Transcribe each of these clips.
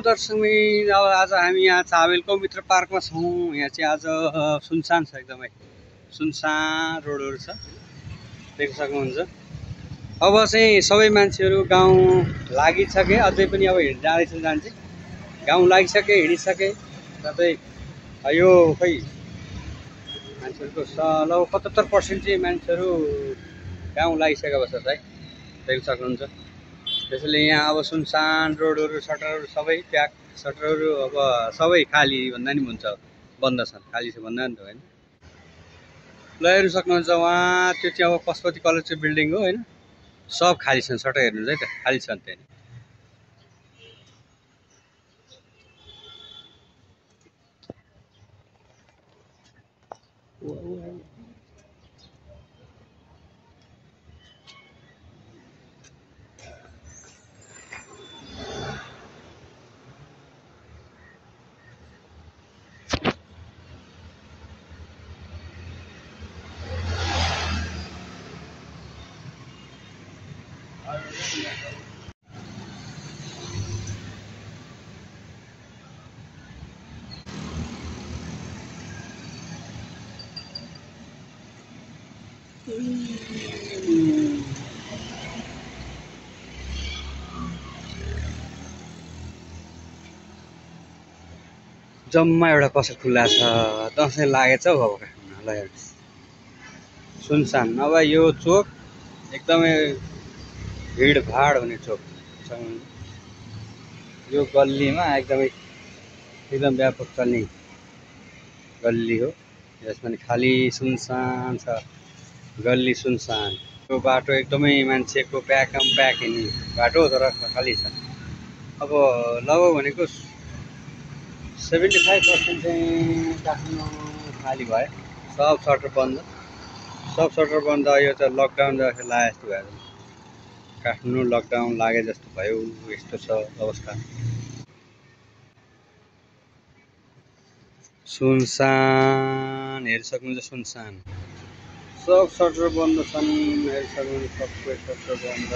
दर्शकमी अब आज हामी यहाँ चाबेलको मित्र पार्कमा छौँ। यहाँ चाहिँ आज सुनसान छ, एकदमै सुनसान रोडहरू छ, देख्न सक्नुहुन्छ। अब चाहिँ सबै मान्छेहरू गाउँ लागिसके, अझै पनि अब जाँदैछन् जान्छे। गाउँ लागिसके, हिँडिसके, साथै यो खै मान्छेहरूको लगभग 75% चाहिँ मान्छेहरू गाउँ लागिसकेको अवस्था छ है, देख्न सक्नुहुन्छ। त्यसैले यहाँ अब सुनसान रोडहरू, सटरहरू सबै प्याक, सटरहरू अब सबै खाली भन्दा नि हुन्छ, बन्द छन्, खाली छ भन्दा नि त होइन। ल हेर्नु सक्नुहुन्छ उहाँ, त्यो चाहिँ अब पशुपति कलेजको बिल्डिङ हो होइन, सब खाली छन्, सटर हेर्नुहोस् है त, खाली छन् त्यहाँ। जम्मा एउटा पसल खुल्ला छ, दसैँ लागेछ हौ अब काठमाडौँमा। ल हेर्नुहोस् सुनसान, नभए यो चोक एकदमै भिडभाड हुने चोक छ। यो गल्लीमा एकदम व्यापक चल्ने गल्ली हो, यसमा नि खाली सुनसान छ, गल्ली सुनसान। यो बाटो एकदमै मान्छेको प्याकम प्याक हिँड्ने बाटो, तर खाली छ। अब लगभग भनेको 75% चाहिँ काठमाडौँ खाली भयो, सब सटर बन्द, सब सटर बन्द। यो त लकडाउन जस्तो लागे जस्तो भयो, काठमाडौँ लकडाउन लागे जस्तो भयो, यस्तो छ अवस्था। सुनसान हेर्न सक्नुहुन्छ, सुनसान, सब सटर बन्द छन्, हेर्न सक्नुहुन्छ, सबै सटर बन्द।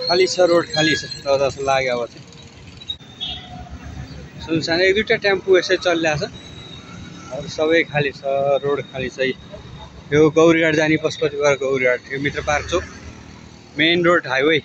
खाली छ, रोड खाली छ जस्तो लाग्यो। अब चाहिँ सुनसान, एक दुईवटा टेम्पो यसै चलिरहेको छ, अरू सबै खाली छ, रोड खाली छ। यो गौरीघाट जाने पशुपतिबाट गौरीघाट, यो मित्र पार्क चोक, मेन रोड हाइवे।